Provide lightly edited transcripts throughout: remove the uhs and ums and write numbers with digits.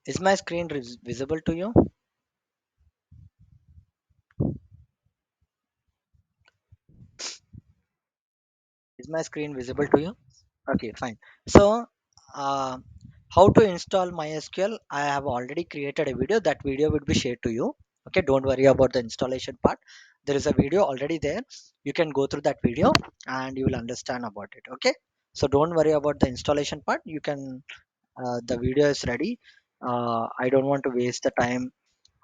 Is my screen visible to you? Is my screen visible to you? Okay, fine. So, uh, how to install MySQL? I have already created a video. That video would be shared to you. Okay, don't worry about the installation part. There is a video already there. You can go through that video and you will understand about it. Okay, so don't worry about the installation part. You can. The video is ready. I don't want to waste the time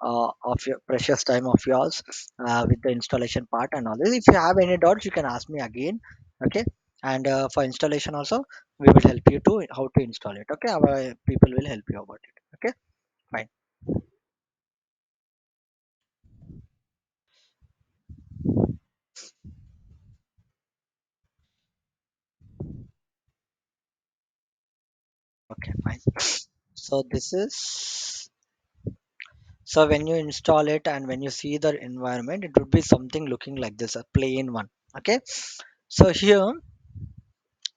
of your precious time of yours with the installation part and all this. If you have any doubts, you can ask me again. Okay, and for installation also, we will help you to how to install it. Okay, our people will help you about it. Okay, fine. Okay, fine. So this is, so when you install it and when you see the environment, it would be something looking like this, a plain one. Okay, so here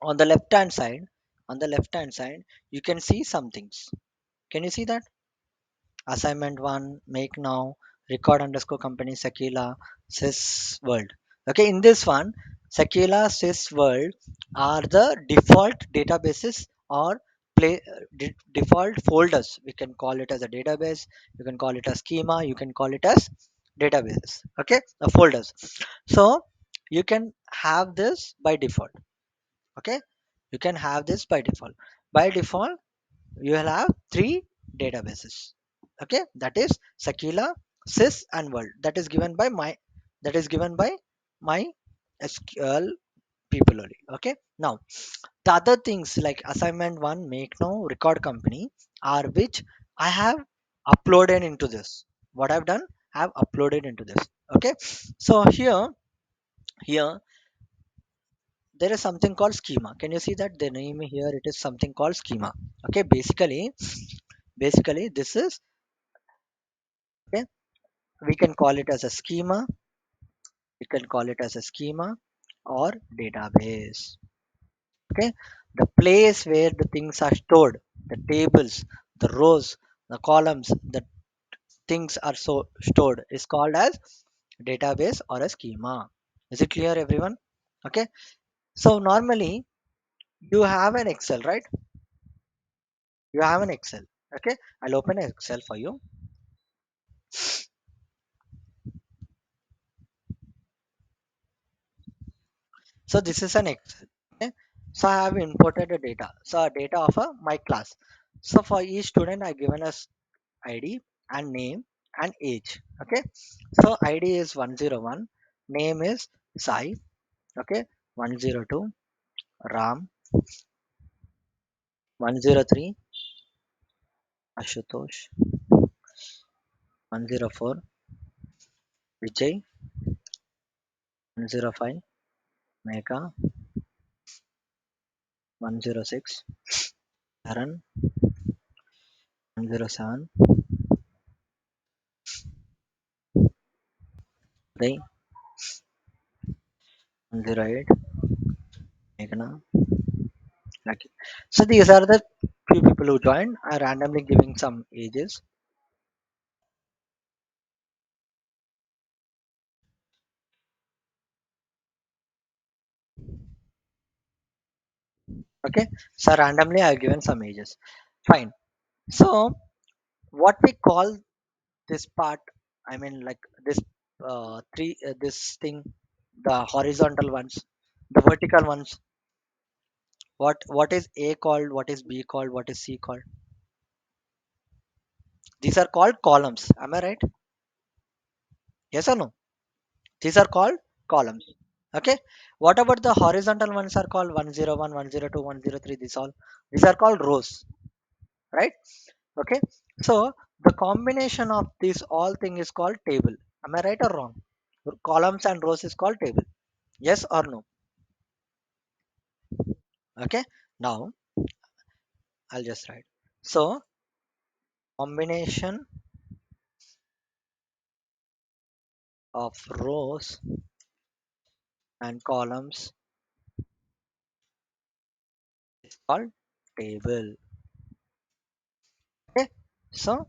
on the left hand side, you can see some things. Can you see that? Assignment 1, make now, record underscore company, Sakila, sys world. Okay, in this one, Sakila, sys world are the default databases or default folders. We can call it as a database, you can call it a schema, you can call it as databases. Okay, folders. So you can have this by default. Okay, you can have this by default. By default, you will have three databases. Okay, that is Sakila, Sys, and World. That is given by my SQL people only. Okay, now the other things like assignment one, make now, record company are which I have uploaded into this. What I've done, I have uploaded into this. Okay, so here there is something called schema. Can you see that the name here? It is something called schema. Okay, basically this is, okay, we can call it as a schema, we can call it as a schema or database. Okay, the place where the things are stored, the tables, the rows, the columns, the things are so stored is called as database or a schema. Is it clear, everyone? Okay, so normally you have an Excel, right? You have an Excel. Okay, I'll open an Excel for you. So this is an Excel. Okay, so I have imported a data, so a data of a my class. So for each student I given us ID and name and age. Okay, so ID is 101, name is Sai. Okay, 102 Ram, 103 Ashutosh, 104 Vijay, 105 Megha, 106 Karan, 107 Uday, 108 Meghna, Lucky. So these are the few people who joined. I randomly giving some ages. Okay, so randomly I've given some ages. Fine. So what we call this part, I mean like this three this thing, the horizontal ones, the vertical ones. What is A called? What is B called? What is C called? These are called columns. Am I right? Yes or no? These are called columns. Okay. What about the horizontal ones are called 101, 102, 103. These are called rows, right? Okay, so the combination of these all thing is called table. Am I right or wrong? Columns and rows is called table. Yes or no? Okay, now I'll just write. So combination of rows and columns is called table. Okay, So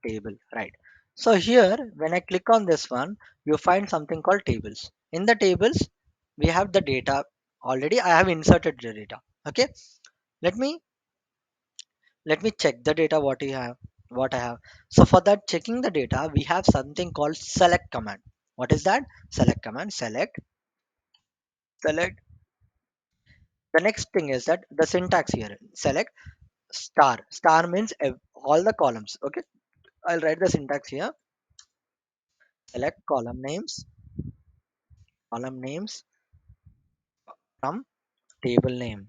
table, right? So here when I click on this one, you find something called tables. In the tables we have the data. Already I have inserted the data. Okay, let me check the data what you have, what I have. So for that checking the data, we have something called select command. What is that? Select command. Select. The next thing is that the syntax here. Select star. Star means all the columns. Okay, I'll write the syntax here. Select column names from table name.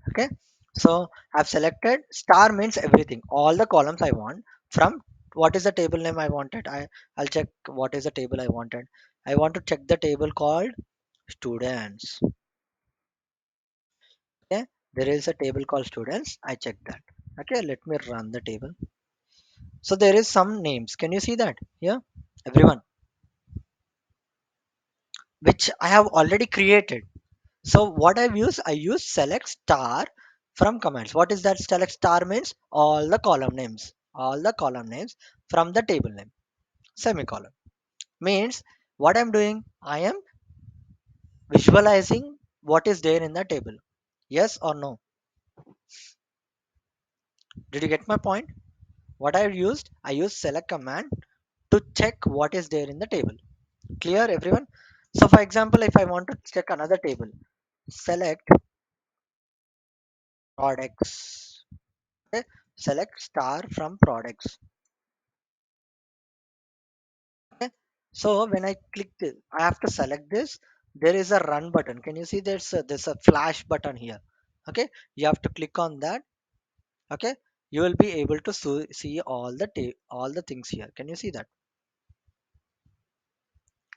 Okay, so I've selected star means everything, all the columns I want from. What is the table name I wanted? I'll check what is the table I wanted. I want to check the table called students. Okay, there is a table called students. I check that. Okay, let me run the table. So there is some names, can you see that here, everyone, which I have already created. So what I've used, I use select star from commands. What is that? Select star means all the column names, all the column names from the table name. Semicolon means what I'm doing, I am visualizing what is there in the table. Yes or no? Did you get my point? What I used, I used select command to check what is there in the table. Clear, everyone? So for example, if I want to check another table, select products. Okay, select star from products. Okay, so when I click this, I have to select this. There is a run button, can you see there's a flash button here. Okay, you have to click on that. Okay, you will be able to see all the all the things here, can you see that?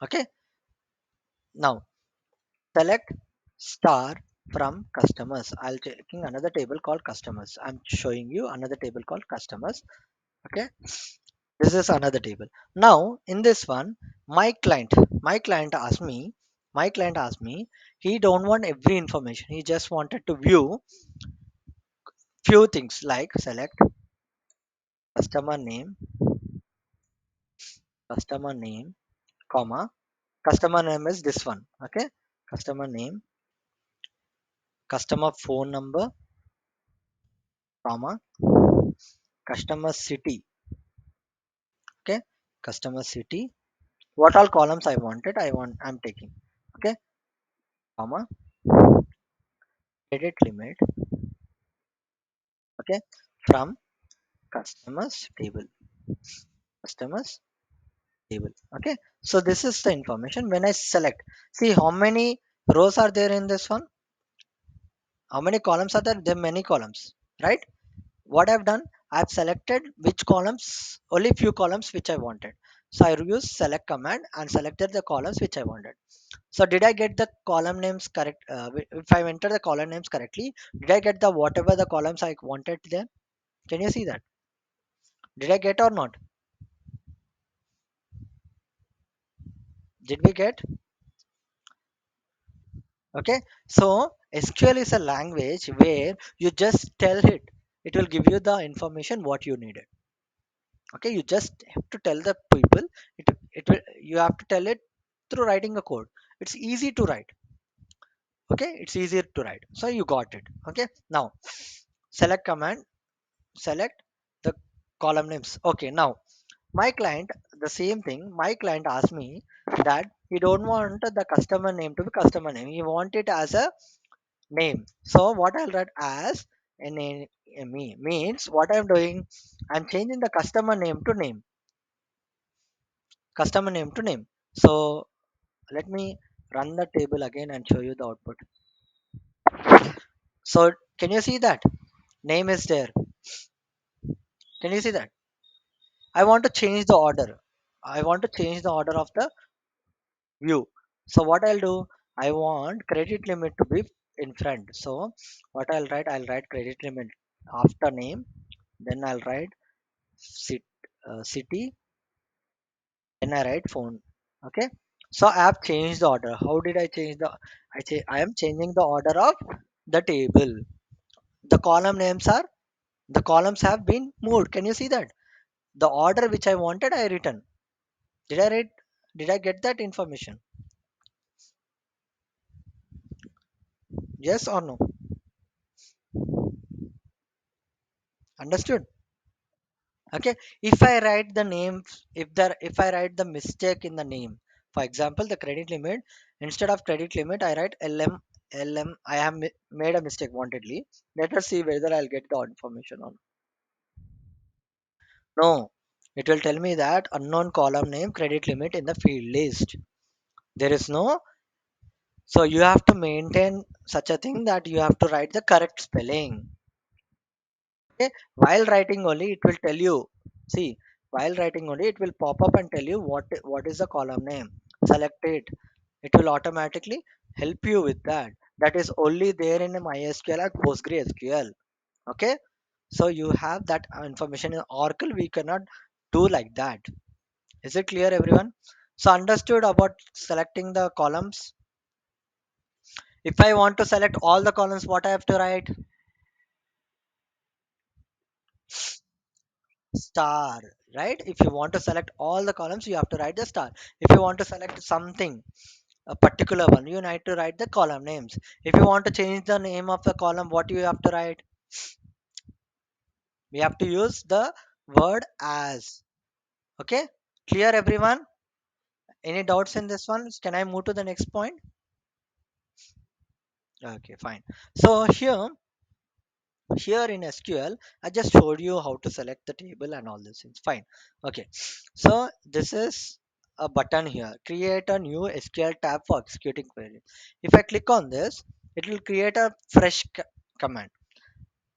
Okay, now select star from customers. I'll taking another table called customers. I'm showing you another table called customers. Okay, this is another table. Now in this one, my client my client asked me my client asked me, he don't want every information, he just wanted to view few things like select customer name, customer name, comma, customer name is this one. Okay, customer name, customer phone number, comma, customer city. Okay, customer city, what all columns I wanted, I'm taking. Okay, comma, credit limit. Okay, from customers table, customers table. Okay, so this is the information. When I select, see how many rows are there in this one, how many columns are there, there are many columns, right? What I've done, I've selected which columns, only few columns which I wanted. So I use select command and selected the columns which I wanted. So did I get the column names correct? If I enter the column names correctly, did I get the whatever the columns I wanted there? Can you see that? Did I get or not? Did we get? Okay, so SQL is a language where you just tell it will give you the information what you needed. Okay, you just have to tell the people, it will, you have to tell it through writing a code. It's easy to write. Okay, it's easier to write, so you got it. Okay, now select command, select the column names. Okay, now my client, the same thing, my client asked me that he don't want the customer name to be customer name, he want it as a name. So what I'll write as NAME means what I'm doing, I'm changing the customer name to name. So let me run the table again and show you the output. So can you see that name is there? Can you see that? I want to change the order. I want to change the order of the view. So what I'll do, I want credit limit to be in front. So what I'll write credit limit after name, then I'll write city, then I write phone. Okay, so I have changed the order. How did I change the, I am changing the order of the table. The column names are, the columns have been moved, can you see that? the order which I wanted I written. Did I read? Did I get that information? Yes or no? Understood? Okay. If I write the name, if I write the mistake in the name, for example, the credit limit, instead of credit limit, I write LM. I have made a mistake wantedly. Let us see whether I'll get the information on. No, it will tell me that unknown column name credit limit in the field list. There is no, so you have to maintain such a thing that you have to write the correct spelling. Okay, while writing only it will tell you. See, while writing only it will pop up and tell you what is the column name. Select it. It will automatically help you with that. That is only there in MySQL and PostgreSQL. Okay, so you have that information in Oracle. We cannot do like that. Is it clear, everyone? So understood about selecting the columns. If I want to select all the columns, what I have to write? Star, right? If you want to select all the columns, you have to write the star. If you want to select something, a particular one, you need to write the column names. If you want to change the name of the column, what you have to write? We have to use the word as. Okay, clear, everyone? Any doubts in this one? Can I move to the next point? Okay, fine. So here in SQL, I just showed you how to select the table and all these things. Fine. Okay. So this is a button here. Create a new SQL tab for executing query. If I click on this, it will create a fresh command.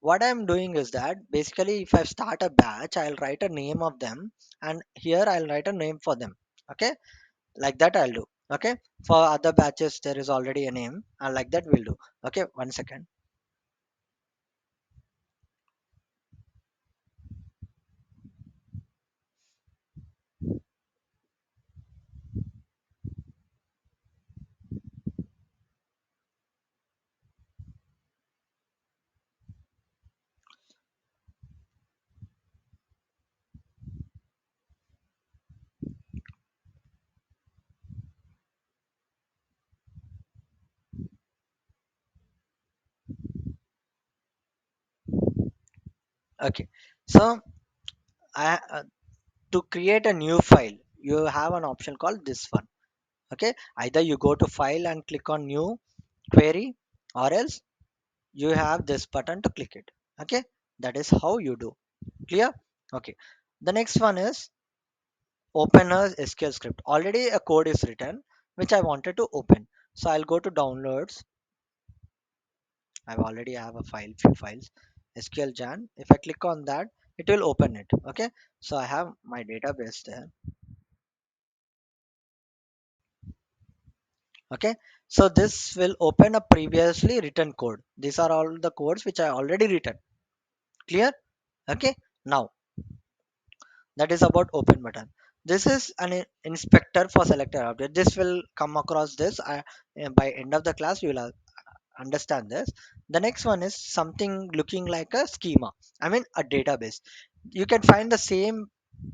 What I'm doing is that basically if I start a batch, I'll write a name of them, and here I'll write a name for them. Okay. Like that I'll do. Okay. For other batches, there is already a name, and like that we'll do. Okay. 1 second. Okay. So I to create a new file, you have an option called this one. Okay, either you go to file and click on new query, or else you have this button to click it. Okay, that is how you do. Clear? Okay, the next one is open a SQL script. Already a code is written which I wanted to open, so I'll go to downloads. I already have a file, few files, SQL jan. If I click on that, it will open it. Okay, so I have my database there. Okay, so this will open a previously written code. These are all the codes which I already written. Clear? Okay, now that is about open button. This is an inspector for selector update. This will come across this. By end of the class you will understand this. The next one is something looking like a schema, I mean a database. You can find the same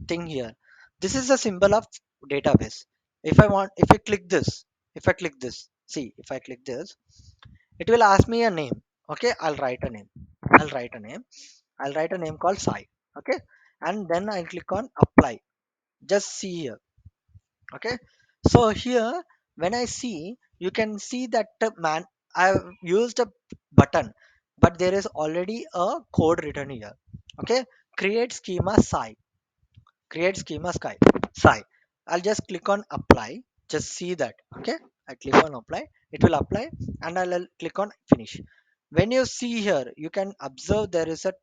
thing here. This is a symbol of database. If I want, if I click this, if I click this, see, if I click this, it will ask me a name. Okay, I'll write a name. I'll write a name. I'll write a name called Sai. Okay, and then I'll click on apply. Just see here. Okay, so here when I see, you can see that man, I've used a button, but there is already a code written here. Okay, create schema Sai. Create schema sky Sai. I'll just click on apply. Just see that. Okay, I click on apply. It will apply, and I'll click on finish. When you see here, you can observe there is a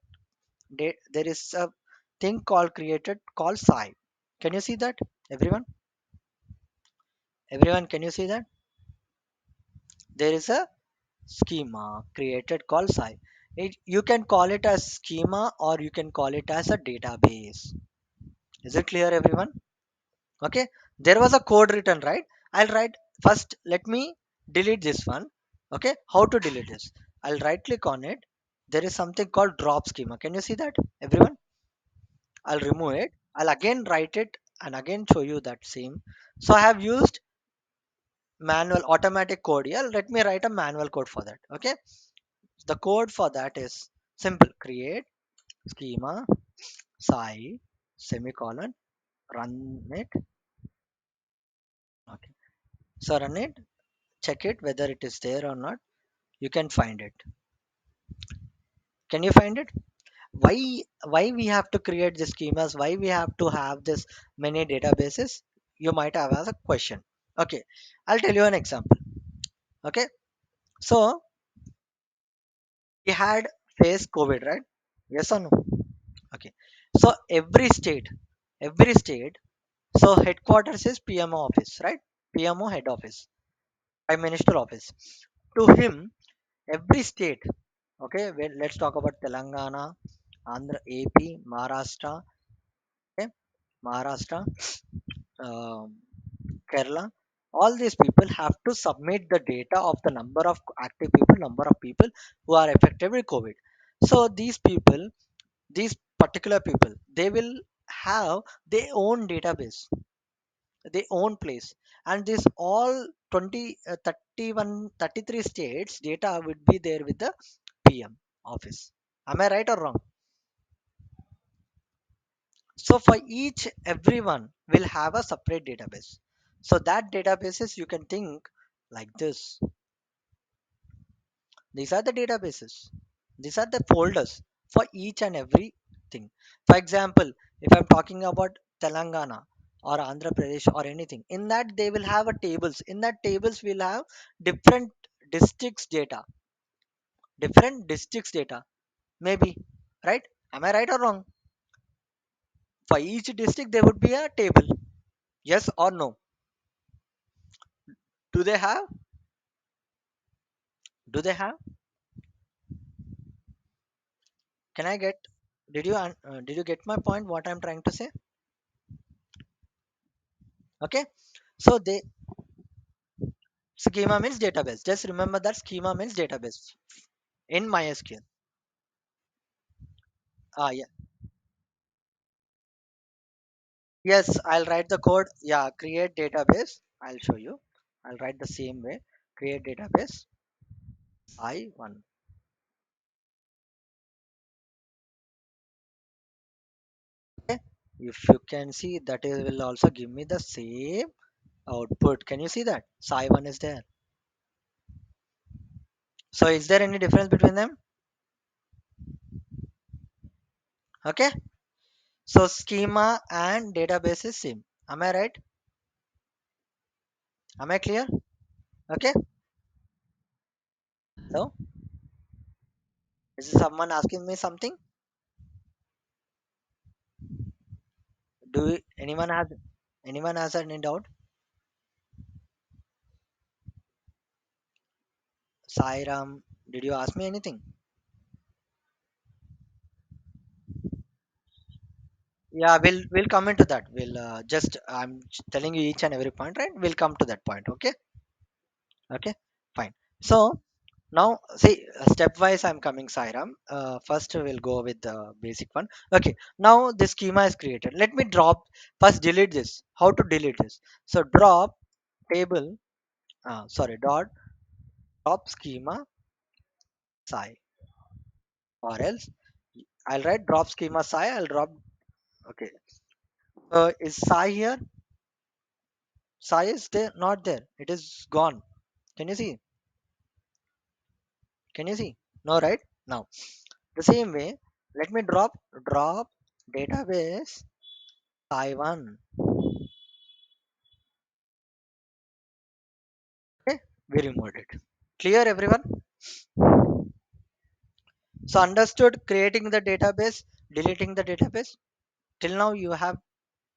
there is a thing called created called Sai. Can you see that, everyone? Everyone, can you see that there is a schema created called Sai? You can call it as schema, or you can call it as a database. Is it clear, everyone? Okay, there was a code written, right? I'll write first. Let me delete this one. Okay, how to delete this? I'll right click on it. There is something called drop schema. Can you see that, everyone? I'll remove it. I'll again write it and again show you that same. So I have used manual automatic code here. Let me write a manual code for that. Okay. The code for that is simple. Create schema psi semicolon, run it. Okay. So run it, check it whether it is there or not. You can find it. Can you find it? Why we have to create the schemas? Why we have to have this many databases? You might have as a question. Okay, I'll tell you an example. Okay, so we had faced COVID, right? Yes or no? Okay, so every state. So headquarters is PMO office, right? PMO head office, Prime Minister office. To him, every state. Okay, well, let's talk about Telangana, Andhra, AP, Maharashtra. Okay, Maharashtra, um, Kerala. All these people have to submit the data of the number of active people, number of people who are affected with COVID. So these particular people, they will have their own database, their own place, and this all 20, 31, 33 states data would be there with the PM office. Am I right or wrong? So for each everyone will have a separate database. So that databases you can think like this. These are the databases. These are the folders for each and every thing. For example, if I'm talking about Telangana or Andhra Pradesh or anything, in that they will have a tables. In that tables we'll have different districts data, different districts data. Maybe, right? Am I right or wrong? For each district there would be a table. Yes or no? Do they have? Do they have? Can I get? Did you get my point? What I'm trying to say? Okay. So they schema means database. Just remember that schema means database in MySQL. Ah, yeah. Yes, I'll write the code. Yeah, create database. I'll show you. I'll write the same way. Create database. I1. Okay. If you can see, that is will also give me the same output. Can you see that? So I1 is there. So is there any difference between them? Okay. So schema and database is same. Am I right? Am I clear? Okay. So is someone asking me something? Anyone has any doubt? Sairam, did you ask me anything? Yeah, we'll come into that. We'll just I'm telling you each and every point, right? We'll come to that point. Okay. Okay. Fine. So now see stepwise I'm coming, Sairam. First we'll go with the basic one. Okay. Now the schema is created. Let me drop first. Delete this. How to delete this? So drop table. Sorry. Drop schema psi, or else I'll write drop schema psi. I'll drop. Okay. Is psi here? Psi is there? Not there. It is gone. Can you see? Can you see? No, right? Now the same way. Let me drop database psi1. Okay, we removed it. Clear, everyone? So understood creating the database, deleting the database. Till now you have.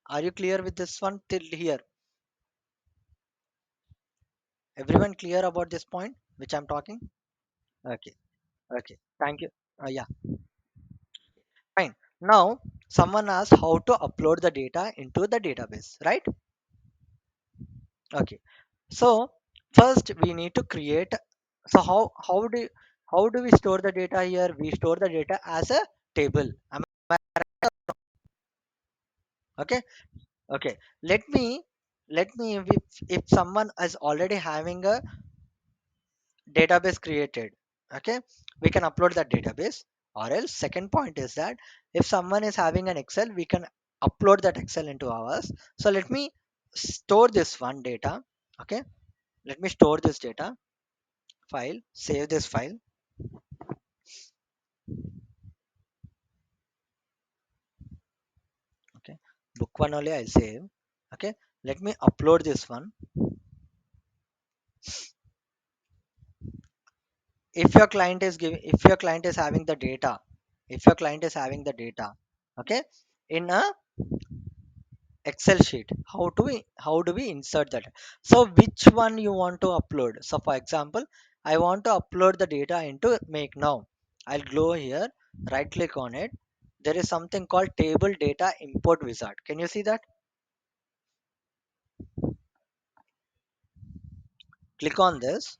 Are you clear with this one till here? Everyone clear about this point which I'm talking? Okay. Okay. Thank you. Yeah. Fine. Now, someone asked how to upload the data into the database, right? Okay. So first we need to create. So how do we store the data here? We store the data as a table. Okay. Okay, let me if someone is already having a database created, okay, we can upload that database. Or else second point is that if someone is having an excel, we can upload that excel into ours. So let me store this one data. Okay, let me store this data file, save this file. Okay, book one only I'll save. Okay, let me upload this one. If your client is giving, if your client is having the data, if your client is having the data, okay, in a excel sheet, how do we insert that? So which one you want to upload? So for example, I want to upload the data into make now. I'll go here, right click on it. There is something called table data import wizard. Can you see that? Click on this.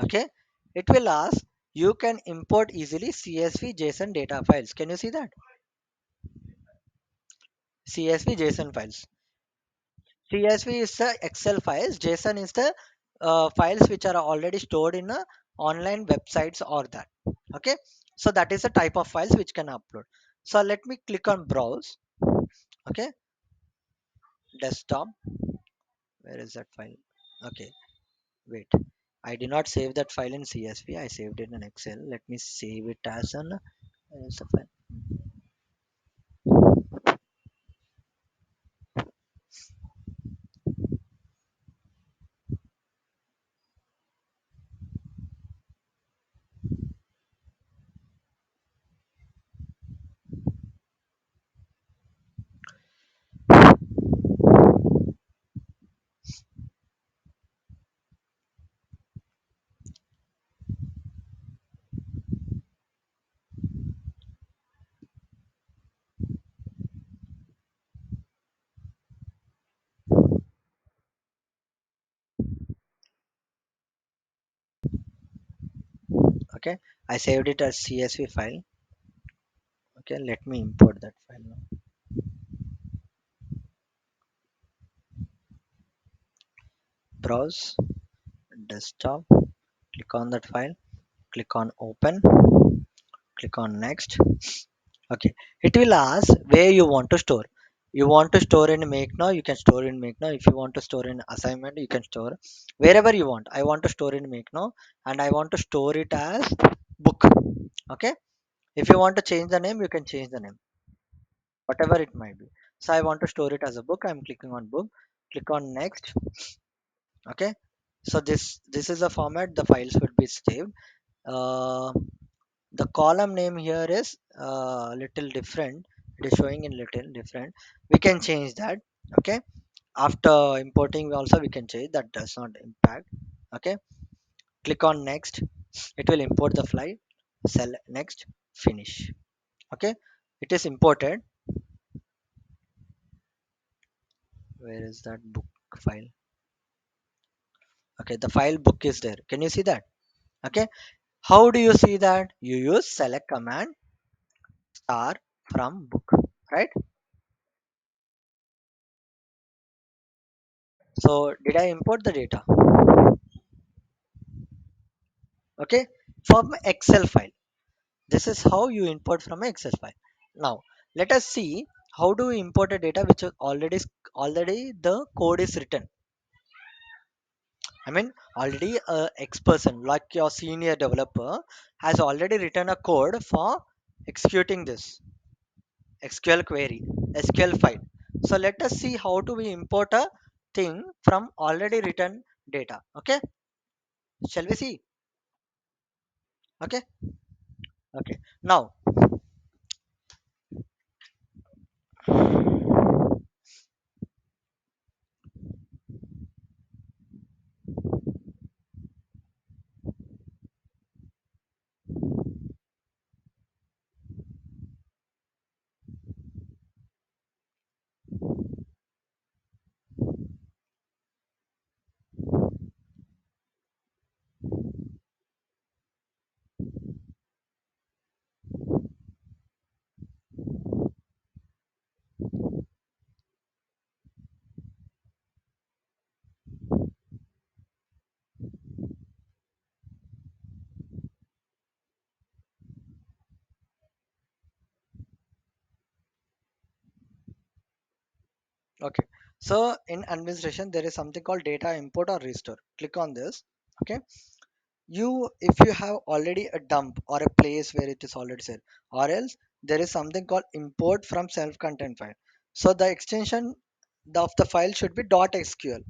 Okay, it will ask, you can import easily csv json data files. Can you see that? csv json files. CSV is the Excel files. JSON is the files which are already stored in online websites or that. Okay. So that is the type of files which can upload. So let me click on browse. Okay. Desktop. Where is that file? Okay. Wait. I did not save that file in CSV. I saved it in Excel. Let me save it as an. Where is the file? Okay. I saved it as CSV file. Okay. Let me import that file now. Browse. Desktop. Click on that file. Click on open. Click on next. Okay, it will ask where you want to store. You want to store in make now, you can store in make now. If you want to store in assignment, you can store wherever you want. I want to store in make now, and I want to store it as book. Okay, if you want to change the name, you can change the name, whatever it might be. So I want to store it as a book. I'm clicking on book. Click on next. Okay, so this is the format the files would be saved. uh, the column name here is little different. It is showing in little different. We can change that. Okay, after importing also we can change that, does not impact. Okay, click on next. It will import the file. Sell next. Finish. Okay, it is imported. Where is that book file? Okay, the file book is there. Can you see that? Okay, how do you see that? You use select command star from book, right? So did I import the data? Okay, from excel file. This is how you import from an excel file. Now let us see how do we import a data which is already the code is written. I mean, already a X person like your senior developer has already written a code for executing this SQL query, SQL file. So let us see how do we import a thing from already written data. Okay, shall we see? Okay. Okay, now Okay. So in administration, there is something called data import or restore. Click on this. Okay. You, if you have already a dump or a place where it is already set, or else there is something called import from self-contained file. So the extension of the file should be .sql.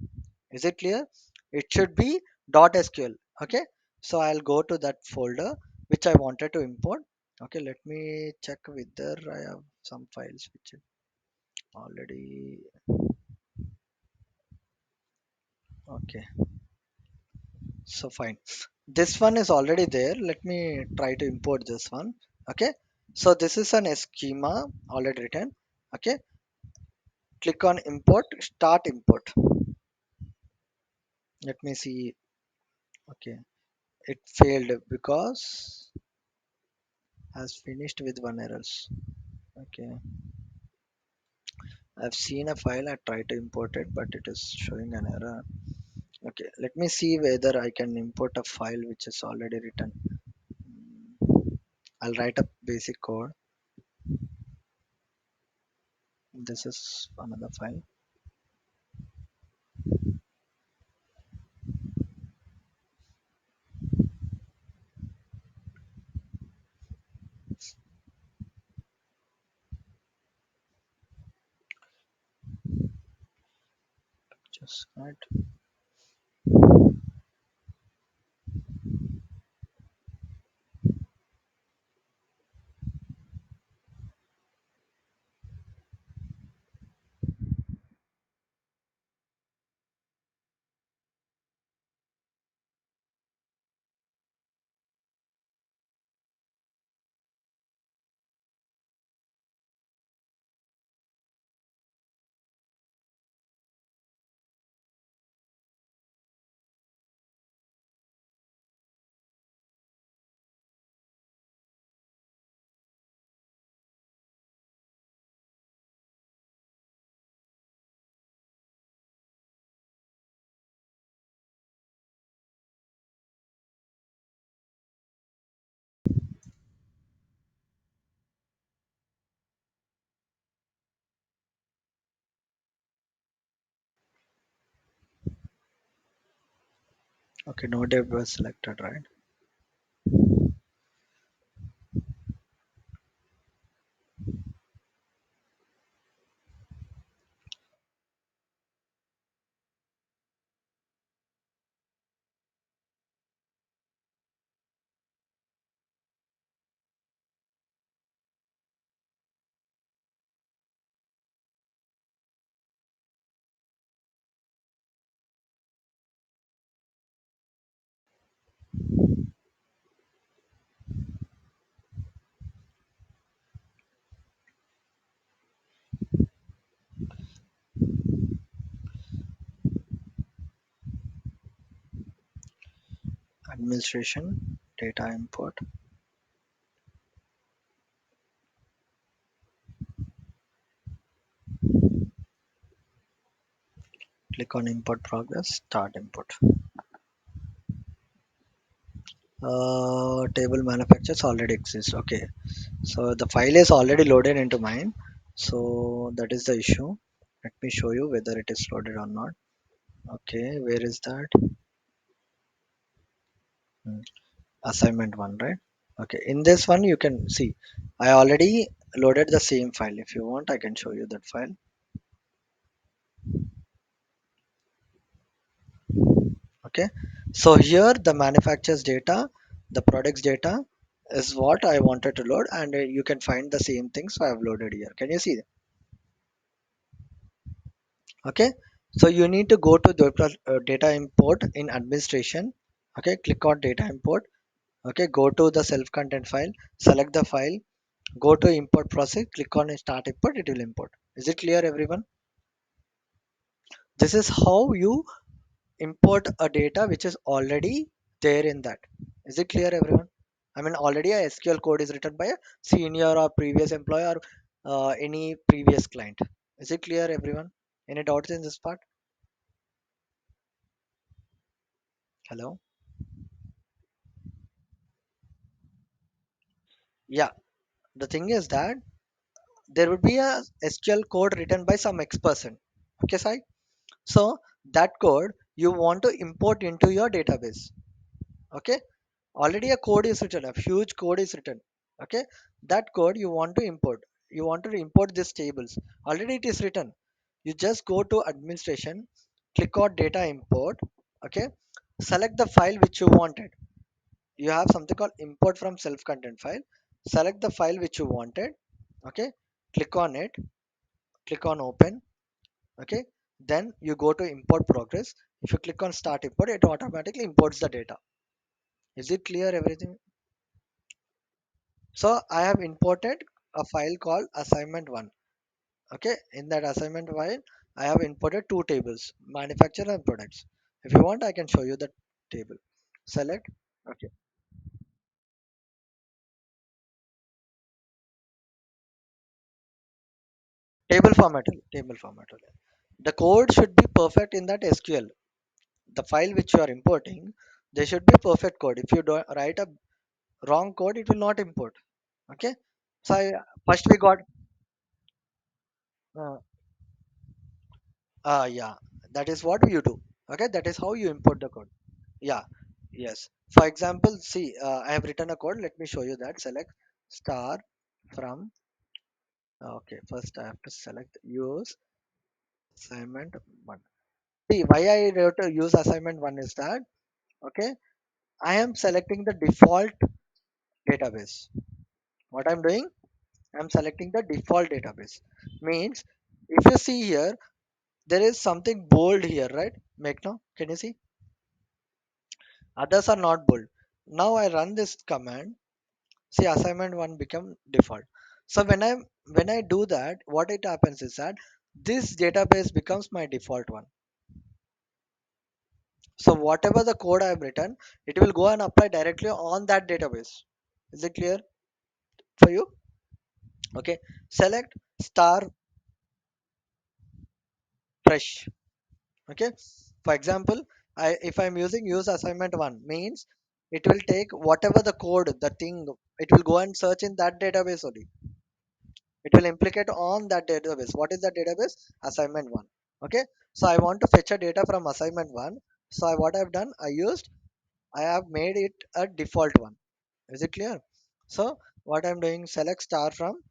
Is it clear? It should be .sql. Okay. So I'll go to that folder which I wanted to import. Okay. Let me check whether I have some files which is already. Okay. So fine. This one is already there. Let me try to import this one. Okay. So this is an schema already written. Okay. Click on import, start import. Let me see. Okay. It failed because has finished with one errors. Okay. I've seen a file. I tried to import it, but it is showing an error. Okay. Let me see whether I can import a file which is already written. I'll write a basic code. This is another file. Just right. Okay, no dev was selected, right? Administration, data import. Click on import progress, start import. Table manufacturers already exists. Okay, so the file is already loaded into mine. So that is the issue. Let me show you whether it is loaded or not. Okay, where is that? Hmm, Assignment one, right? Okay, in this one you can see I already loaded the same file. If you want, I can show you that file. Okay, so here the manufacturer's data, the products data is what I wanted to load, and you can find the same thing, so I have loaded here. Can you see? Okay, so you need to go to the data import in administration. Okay, click on data import. Okay, go to the self-content file, select the file, go to import process, click on start import. It will import. Is it clear, everyone? This is how you import a data which is already there in that. Is it clear, everyone? I mean, already a SQL code is written by a senior or previous employee or any previous client. Is it clear, everyone? Any doubts in this part? Hello? Yeah, the thing is that there would be a SQL code written by some X person. Okay, Sai. So that code you want to import into your database. Okay, already a code is written, a huge code is written. Okay, that code you want to import. You want to import these tables. Already it is written. You just go to administration, click on data import. Okay, select the file which you wanted. You have something called import from self-contained file. Select the file which you wanted. Okay, click on it, click on open. Okay, then you go to import progress. If you click on start import, it automatically imports the data. Is it clear everything? So I have imported a file called assignment1. Okay, in that assignment file I have imported two tables, manufacturer and products. If you want I can show you the table. Select. Okay, table format only. The code should be perfect in that SQL. The file which you are importing, they should be perfect code. If you don't write a wrong code, it will not import. Okay, so first we got uh, yeah, that is what you do. Okay, that is how you import the code. Yeah, yes. For example, see, I have written a code. Let me show you that. Select star from. Okay, first I have to select use assignment one. See, why I wrote to use assignment one is that, okay, I am selecting the default database. What I'm doing, I'm selecting the default database. Means, if you see here, there is something bold here, right? Make now, can you see? Others are not bold. Now I run this command. See, assignment one become default. So when I do that, what it happens is that this database becomes my default one. So whatever the code I have written, it will go and apply directly on that database. Is it clear for you? Okay. Select star fresh. Okay. For example, if I'm using use assignment one means it will take whatever the code, the thing, it will go and search in that database only. It will implicate on that database. What is that database? Assignment one. Okay, so I want to fetch a data from assignment one. So what I've done, I have made it a default one. Is it clear? So what I'm doing, select star from.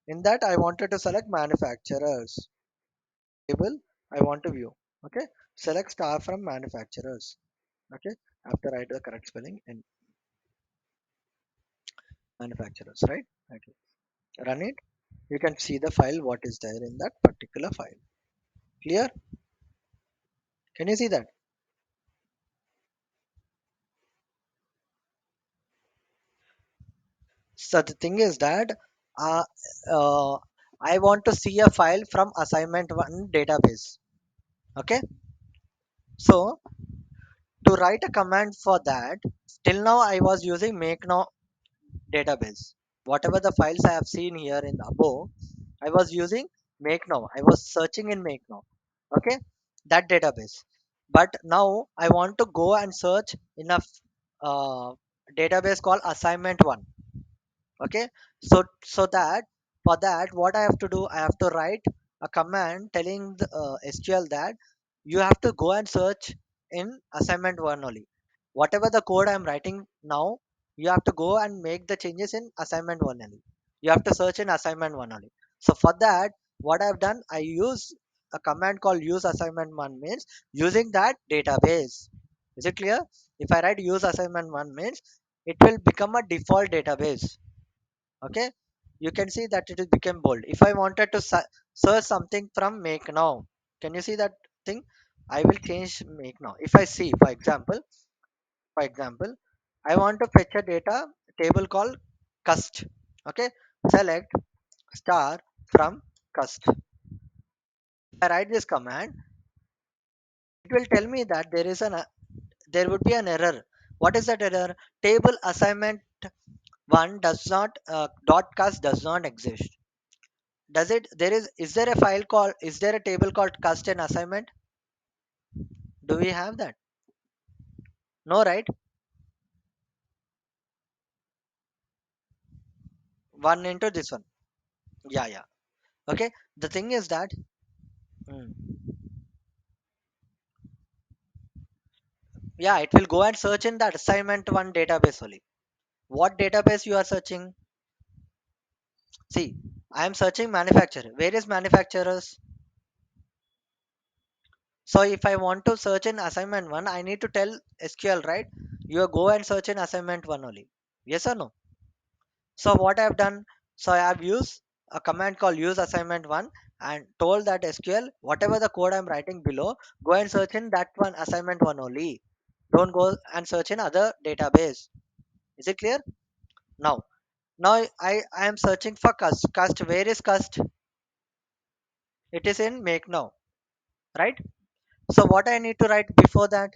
In that I wanted to select manufacturers table. I want to view. Okay, select star from manufacturers. Okay, after write the correct spelling in manufacturers, right? Okay, run it. You can see the file what is there in that particular file. Clear? Can you see that? So the thing is that uh, uh, I want to see a file from assignment one database. Okay, so to write a command for that, till now I was using make now database. Whatever the files I have seen here in the above, I was using make now. I was searching in make now. Okay, that database. But now I want to go and search in a uh, database called assignment one. Okay, so that for that what I have to do, I have to write a command telling the SQL that you have to go and search in assignment one only. Whatever the code I'm writing now, you have to go and make the changes in assignment one only. You have to search in assignment one only. So for that, what I've done, I use a command called use assignment one means using that database. Is it clear? If I write use assignment one means it will become a default database. Okay, you can see that it is become bold. If I wanted to search something from make now, can you see that thing? I will change make now. If I see, for example, I want to fetch a data table called cust. Okay, select star from cust. If I write this command, it will tell me that there would be an error. What is that error? Table assignment one does not dot cast does not exist. Does it? Is there a file called, is there a table called cast and assignment? Do we have that? No, right? One into this one. Yeah, yeah. Okay, the thing is that, hmm. Yeah, it will go and search in that assignment one database only. What database you are searching? See, I am searching manufacturer. Where is manufacturers? So if I want to search in assignment one, I need to tell SQL, right? You go and search in assignment one only. Yes or no? So what I have done, so I have used a command called use assignment one and told that SQL, whatever the code I'm writing below, go and search in that one assignment one only. Don't go and search in other database. Is it clear? Now, now I am searching for cust. Cust, where is cust? It is in make now, right? So what I need to write before that?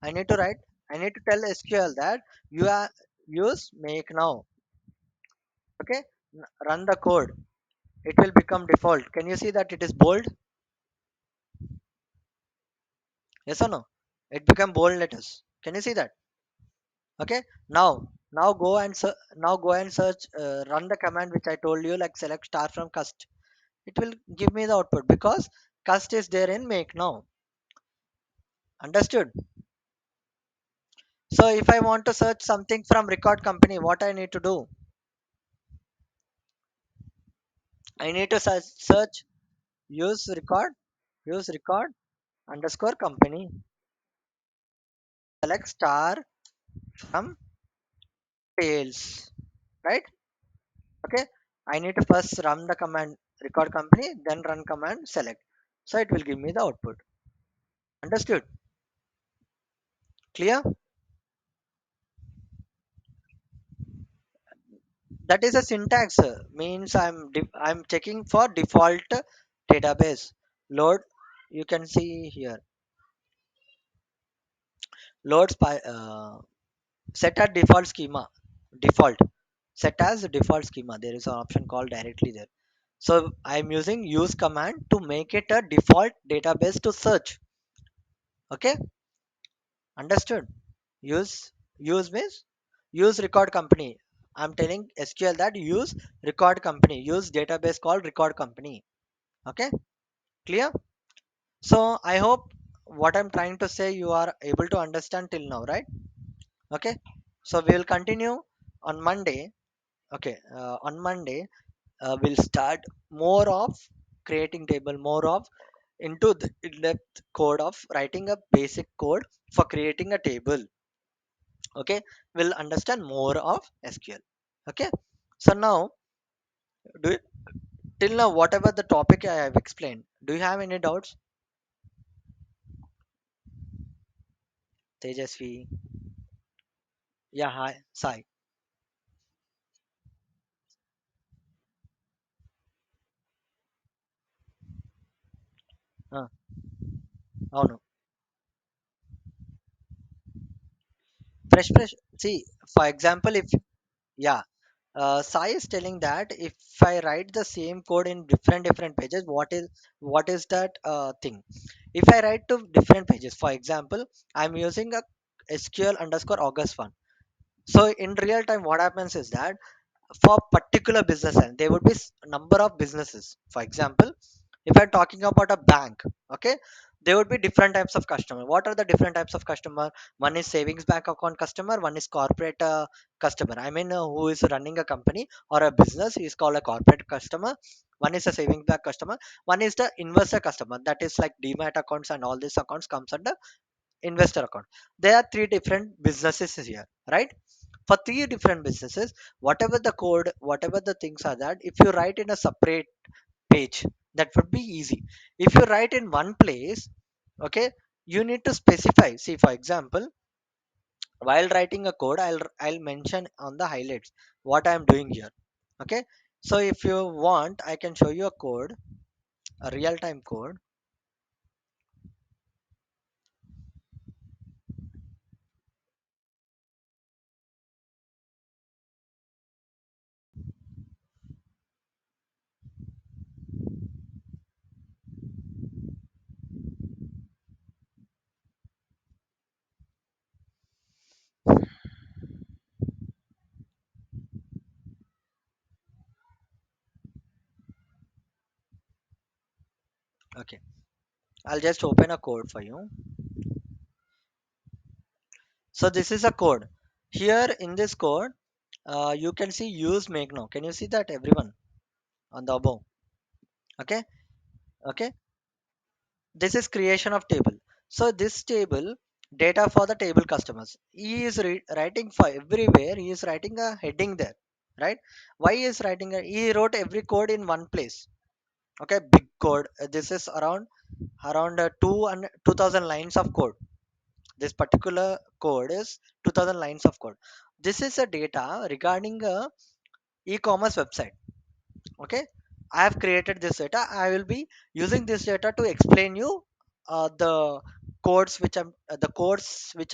I need to write, I need to tell SQL that you are use make now. Okay, run the code. It will become default. Can you see that it is bold? Yes or no? It become bold letters. Can you see that? Okay. Now go and now go and search. Run the command which I told you, like select star from cust. It will give me the output because cust is there in make now. Understood? So if I want to search something from record company, what I need to do? I need to search use record underscore company. Select star from tails. Right? Okay. I need to first run the command record company, then run command select. So it will give me the output. Understood? Clear? That is a syntax. Means I'm checking for default database. Load. You can see here. Load set at default schema. Default. Set as default schema. There is an option called directly there. So I'm using use command to make it a default database to search. Okay, understood? Use means use record company. I'm telling SQL that use record company. Use database called record company. Okay, clear? So I hope what I'm trying to say you are able to understand till now, right? Okay. So we will continue on Monday. Okay, on Monday we'll start more of creating table, more of into the in-depth code of writing a basic code for creating a table. Okay, we'll understand more of SQL. Okay, so now do you, till now whatever the topic I have explained, do you have any doubts? Tejasvi? Yeah, hi Sai. Oh no, fresh. See, for example, if yeah, Sai is telling that if I write the same code in different pages, what is that thing? If I write to different pages, for example, I'm using a SQL underscore August one. So in real time, what happens is that for particular business and there would be number of businesses. For example, if I'm talking about a bank, okay, there would be different types of customer. What are the different types of customer? One is savings bank account customer, one is corporate customer. I mean, who is running a company or a business is called a corporate customer. One is a savings bank customer. One is the investor customer, that is like demat accounts and all these accounts comes under investor account. There are three different businesses here, right? For three different businesses, whatever the code, whatever the things are, that if you write in a separate page, that would be easy. If you write in one place, okay, you need to specify. See, for example, while writing a code, I'll mention on the highlights what I am doing here. Okay, so if you want, I can show you a code, a real time code. Okay, I'll just open a code for you. So this is a code. Here in this code, you can see use make now. Can you see that everyone on the above? Okay, okay. This is creation of table. So this table data for the table customers. He is writing for everywhere. He is writing a heading there, right? Why he is writing? He wrote every code in one place. Okay, big code. This is around 2,000 lines of code. This particular code is 2,000 lines of code. This is a data regarding a e-commerce website. Okay, I have created this data. I will be using this data to explain you the codes which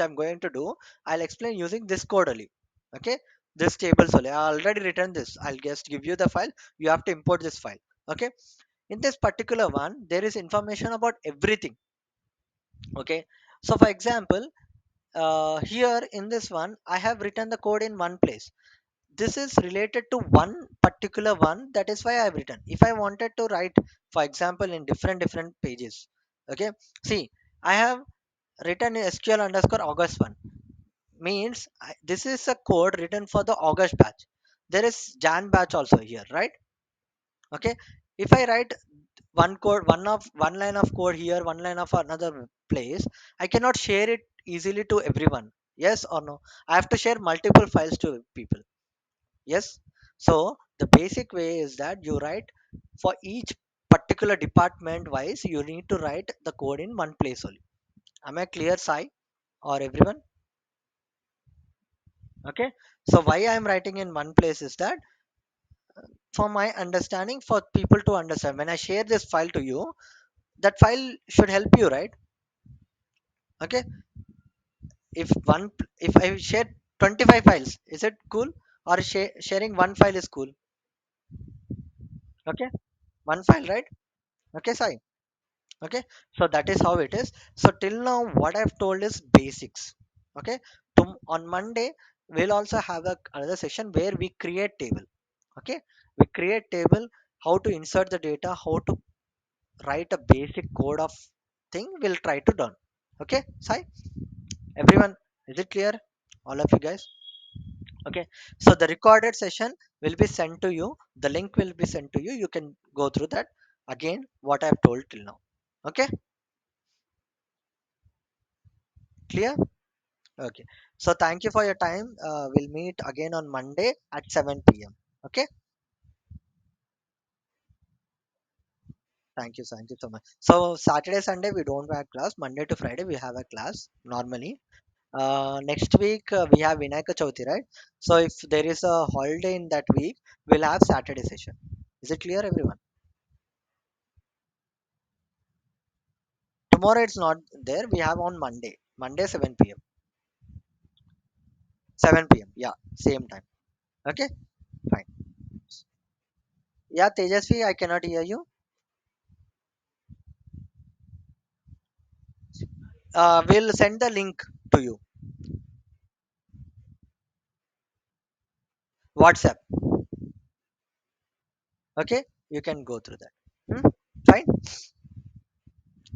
I'm going to do. I'll explain using this code only. Okay, this tables only. I already written this. I'll just give you the file. You have to import this file. Okay, in this particular one there is information about everything. Okay, so for example, here in this one I have written the code in one place. This is related to one particular one. That is why I have written. If I wanted to write, for example, in different pages. Okay, see, I have written SQL underscore August 1 means this is a code written for the August batch. There is Jan batch also here, right? Okay, if I write one line of code here, one line of another place, I cannot share it easily to everyone. Yes or no? I have to share multiple files to people. Yes. So the basic way is that you write for each particular department wise, you need to write the code in one place only. Am I clear, Sai, or everyone? Okay, so why I am writing in one place is that for my understanding, for people to understand, when I share this file to you, that file should help you, right? Okay, if I share 25 files, is it cool? Or sharing one file is cool? Okay, one file, right? Okay, Sai. Okay, so that is how it is. So till now what I've told is basics. Okay, on Monday we'll also have another session where we create table. Okay, we create table, how to insert the data, how to write a basic code of thing we'll try to done. Okay, Sai, everyone, is it clear, all of you guys? Okay, so the recorded session will be sent to you, the link will be sent to you, you can go through that again what I've told till now. Okay, clear. Okay. So thank you for your time. We'll meet again on Monday at 7 p.m. Okay. Thank you. Thank you so much. So Saturday, Sunday, we don't have class. Monday to Friday, we have a class normally. Next week, we have Vinayaka Chauthi, right? So if there is a holiday in that week, we'll have Saturday session. Is it clear, everyone? Tomorrow it's not there. We have on Monday. Monday, 7 p.m. 7 p.m. Yeah, same time. Okay, fine. Yeah, Tejasvi, I cannot hear you. We'll send the link to you. WhatsApp. Okay, you can go through that. Hmm? Fine.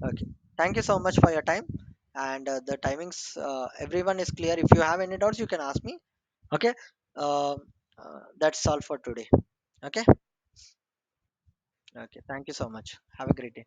Okay, thank you so much for your time. And the timings, everyone is clear. If you have any doubts you can ask me. Okay, uh, that's all for today. Okay. Okay, thank you so much. Have a great day.